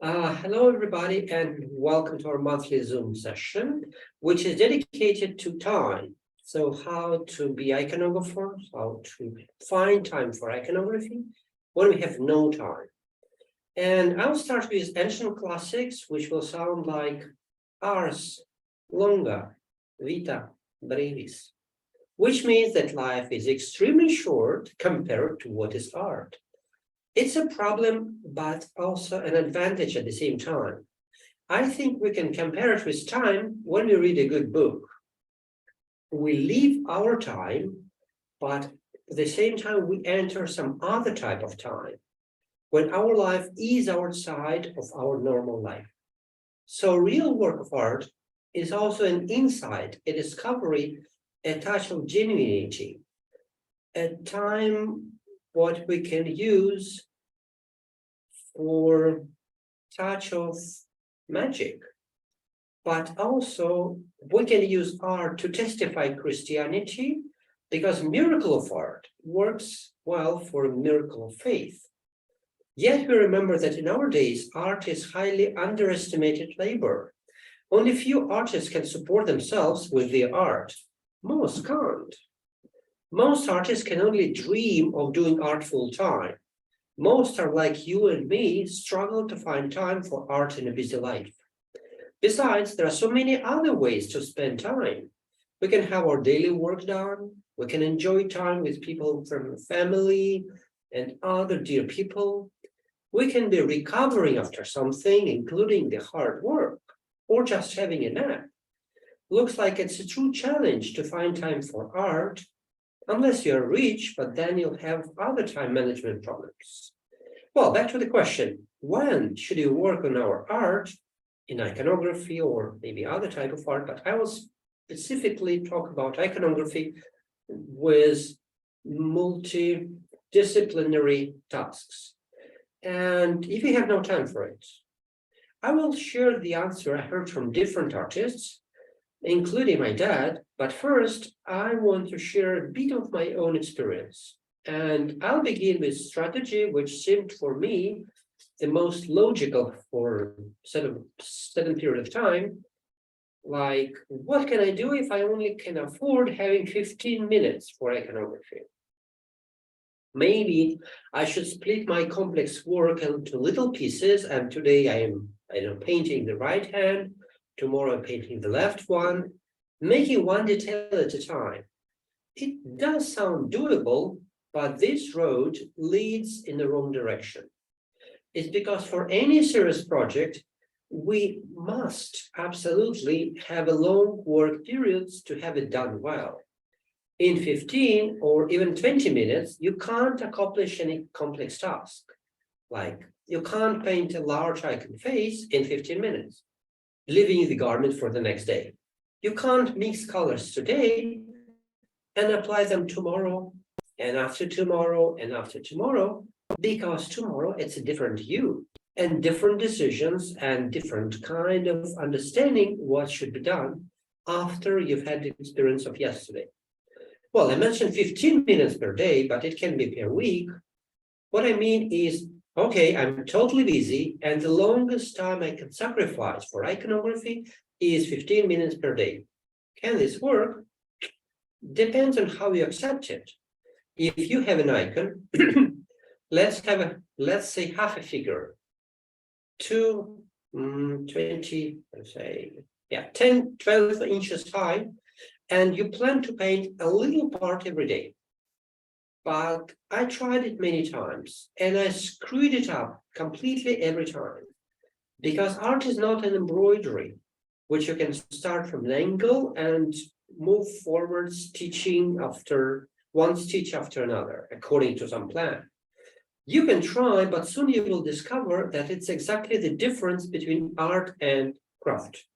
Hello, everybody, and welcome to our monthly Zoom session, which is dedicated to time. So how to be iconographers, how to find time for iconography when we have no time. And I'll start with ancient classics, which will sound like ars longa, vita brevis, which means that life is extremely short compared to what is art. It's a problem, but also an advantage at the same time. I think we can compare it with time when we read a good book. We leave our time, but at the same time, we enter some other type of time when our life is outside of our normal life. So real work of art is also an insight, a discovery, a touch of genuinity, a time what we can use for touch of magic. But also we can use art to testify Christianity because miracle of art works well for a miracle of faith. Yet we remember that in our days, art is highly underestimated labor. Only few artists can support themselves with their art. Most can't. Most artists can only dream of doing art full time. Most are like you and me, struggle to find time for art in a busy life. Besides, there are so many other ways to spend time. We can have our daily work done. We can enjoy time with people from family and other dear people. We can be recovering after something, including the hard work, or just having a nap. Looks like it's a true challenge to find time for art, unless you're rich, but then you'll have other time management problems. Well, back to the question, when should you work on our art in iconography or maybe other type of art? But I will specifically talk about iconography with multidisciplinary tasks. And if you have no time for it, I will share the answer I heard from different artists, including my dad. But first, I want to share a bit of my own experience. And I'll begin with strategy, which seemed for me the most logical for certain period of time. Like, what can I do if I only can afford having 15 minutes for iconography? Maybe I should split my complex work into little pieces, and today I am painting the right hand, tomorrow I'm painting the left one, making one detail at a time. It does sound doable, but this road leads in the wrong direction. It's because for any serious project, we must absolutely have a long work periods to have it done well. In 15 or even 20 minutes, you can't accomplish any complex task. Like you can't paint a large icon face in 15 minutes, leaving the garment for the next day. You can't mix colors today and apply them tomorrow and after tomorrow and after tomorrow, because tomorrow it's a different you and different decisions and different kind of understanding what should be done after you've had the experience of yesterday. Well, I mentioned 15 minutes per day, but it can be per week. What I mean is, okay, I'm totally busy, and the longest time I can sacrifice for iconography is 15 minutes per day. Can this work? Depends on how you accept it. If you have an icon, let's say half a figure, 20, let's say, 10, 12 inches high, and you plan to paint a little part every day. But I tried it many times and I screwed it up completely every time, because art is not an embroidery, which you can start from an angle and move forward stitching after one stitch after another, according to some plan. You can try, but soon you will discover that it's exactly the difference between art and craft.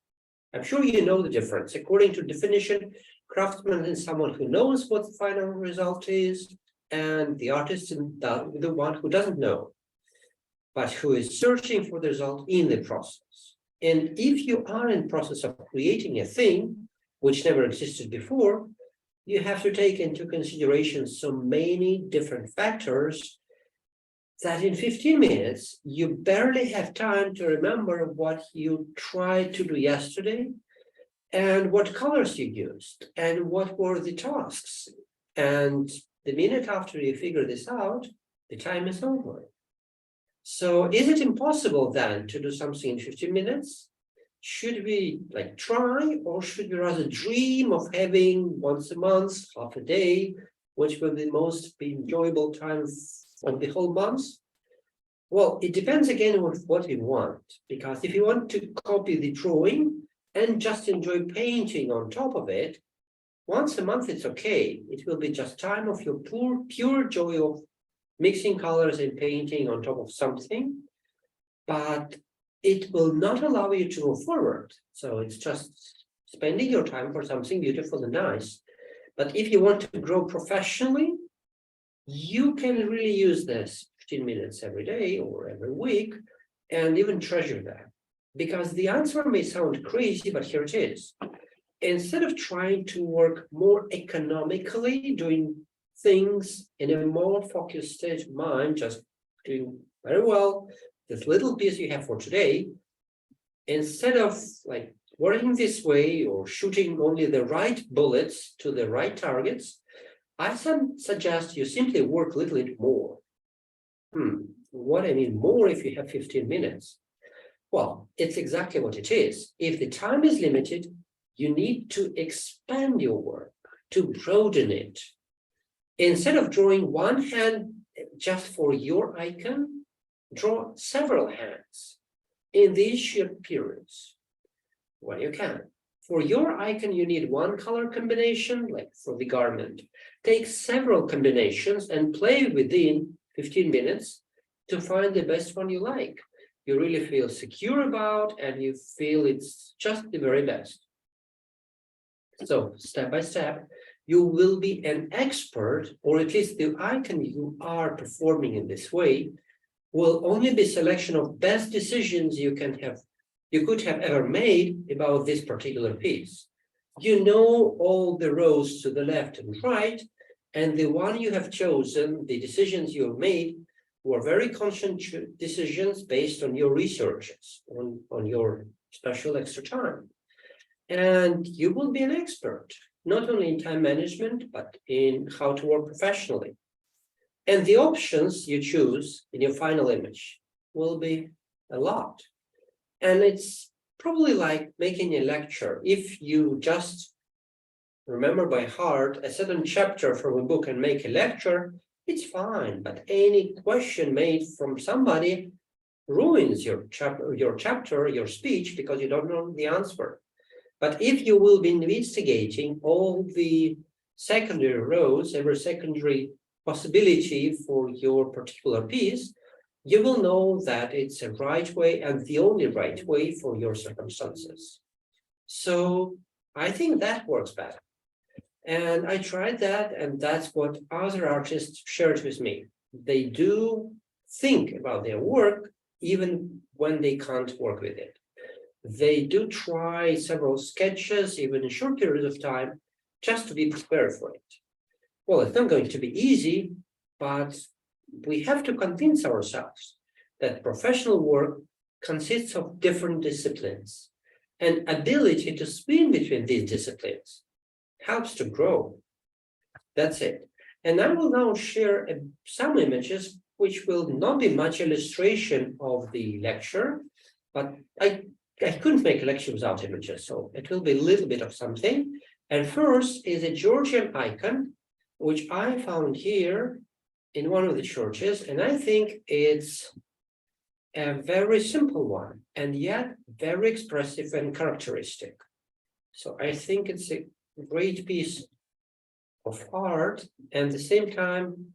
I'm sure you know the difference. According to definition, craftsman is someone who knows what the final result is, and the artist is the one who doesn't know, but who is searching for the result in the process. And if you are in the process of creating a thing which never existed before, you have to take into consideration so many different factors that in 15 minutes, you barely have time to remember what you tried to do yesterday and what colors you used and what were the tasks. And the minute after you figure this out, the time is over. So is it impossible then to do something in 15 minutes? Should we try, or should we rather dream of having once a month, half a day, which will be the most enjoyable time of the whole month? Well, it depends again on what you want, because if you want to copy the drawing and just enjoy painting on top of it, once a month it's okay. It will be just time of your pure joy of mixing colors and painting on top of something, but it will not allow you to move forward. So it's just spending your time for something beautiful and nice. But if you want to grow professionally, you can really use this 15 minutes every day or every week and even treasure that. Because the answer may sound crazy, but here it is. Instead of trying to work more economically, doing things in a more focused state of mind, just doing very well, this little piece you have for today, instead of working this way or shooting only the right bullets to the right targets, I suggest you simply work a little bit more. What I mean more if you have 15 minutes? Well, it's exactly what it is. If the time is limited, you need to expand your work, to broaden it. Instead of drawing one hand just for your icon, draw several hands in these short periods when you can. For your icon, you need one color combination, like for the garment. Take several combinations and play within 15 minutes to find the best one you like. You really feel secure about, and you feel it's just the very best. So step by step, you will be an expert, or at least the icon you are performing in this way will only be a selection of best decisions you could have ever made about this particular piece. You know all the rows to the left and right, and the one you have chosen, the decisions you have made, were very conscious decisions based on your researches, on your special extra time. And you will be an expert, not only in time management, but in how to work professionally. And the options you choose in your final image will be a lot. And it's probably like making a lecture. If you just remember by heart a certain chapter from a book and make a lecture, it's fine. But any question made from somebody ruins your chapter, your speech, because you don't know the answer. But if you will be investigating all the secondary rows, every secondary possibility for your particular piece, you will know that it's a right way and the only right way for your circumstances. So I think that works better. And I tried that, and that's what other artists shared with me. They do think about their work even when they can't work with it. They do try several sketches, even in short periods of time, just to be prepared for it. Well, it's not going to be easy, but we have to convince ourselves that professional work consists of different disciplines, and ability to swim between these disciplines helps to grow. That's it. And I will now share some images which will not be much illustration of the lecture, but I couldn't make a lecture without images, so it will be a little bit of something. And first is a Georgian icon, which I found here in one of the churches, and I think it's a very simple one, and yet very expressive and characteristic. So I think it's a great piece of art, and at the same time,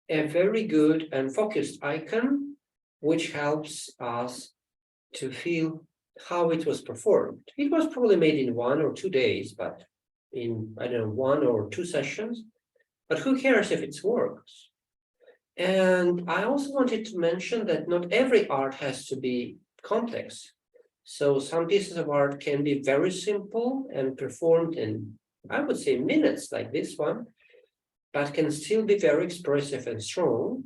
a very good and focused icon, which helps us to feel how it was performed. It was probably made in 1 or 2 days, but in, I don't know, 1 or 2 sessions, but who cares if it works? And I also wanted to mention that not every art has to be complex. So some pieces of art can be very simple and performed in, I would say, minutes, like this one, but can still be very expressive and strong.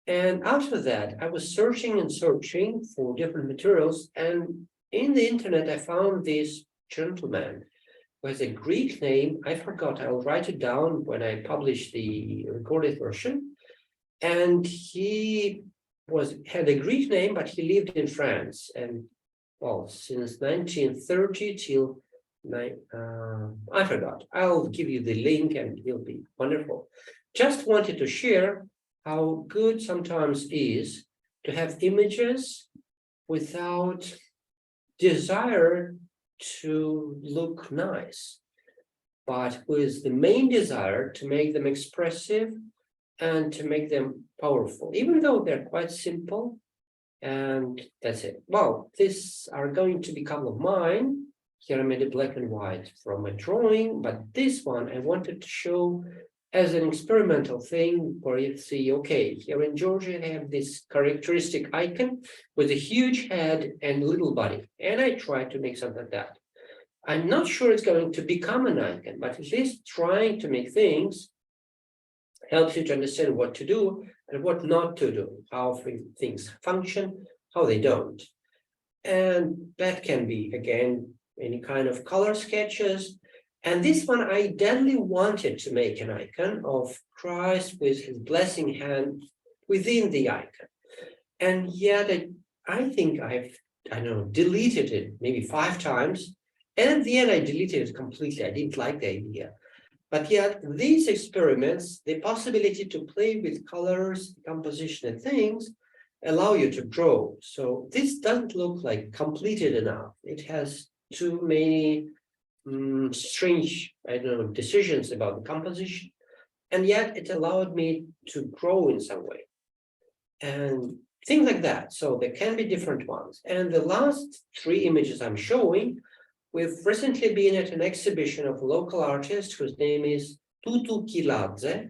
And after that, I was searching and searching for different materials. And in the internet, I found this gentleman who has a Greek name. I forgot, I'll write it down when I publish the recorded version. And he had a Greek name, but he lived in France. And well, since 1930 till I forgot. I'll give you the link and it'll be wonderful. Just wanted to share how good sometimes is to have images without desire to look nice, but with the main desire to make them expressive and to make them powerful, even though they're quite simple. And that's it. Well, these are going to be a couple of mine. Here I made it black and white from a drawing, but this one I wanted to show as an experimental thing where you see, okay, here in Georgia, I have this characteristic icon with a huge head and little body. And I tried to make something like that. I'm not sure it's going to become an icon, but at least trying to make things helps you to understand what to do and what not to do, how things function, how they don't. And that can be, again, any kind of color sketches. And this one, I deadly wanted to make an icon of Christ with his blessing hand within the icon. And yet I think I don't know, deleted it maybe 5 times. And at the end, I deleted it completely. I didn't like the idea. But yet these experiments, the possibility to play with colors, composition and things, allow you to draw. So this doesn't look like completed enough. It has too many strange, I don't know, decisions about the composition. And yet it allowed me to grow in some way. And things like that. So there can be different ones. And the last 3 images I'm showing, we've recently been at an exhibition of a local artist whose name is Coutelas.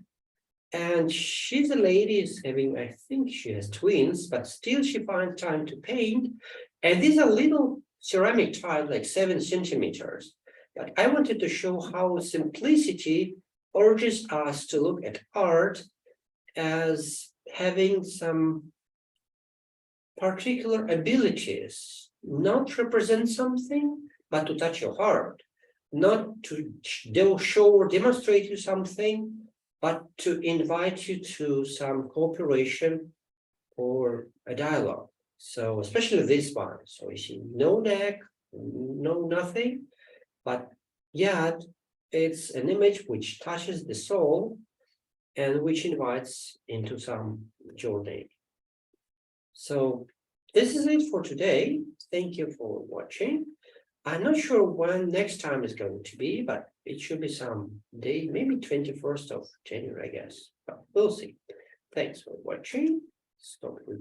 And she's a lady is having, I think she has twins, but still she finds time to paint. And these are little ceramic tiles, like 7 centimeters. But I wanted to show how simplicity urges us to look at art as having some particular abilities, not represent something, but to touch your heart, not to show or demonstrate you something, but to invite you to some cooperation or a dialogue. So especially this one. So you see no neck, no nothing, but yet it's an image which touches the soul and which invites into some journey. So this is it for today. Thank you for watching. I'm not sure when next time is going to be, but it should be some day, maybe 21st of January, I guess. But we'll see. Thanks for watching. Stop.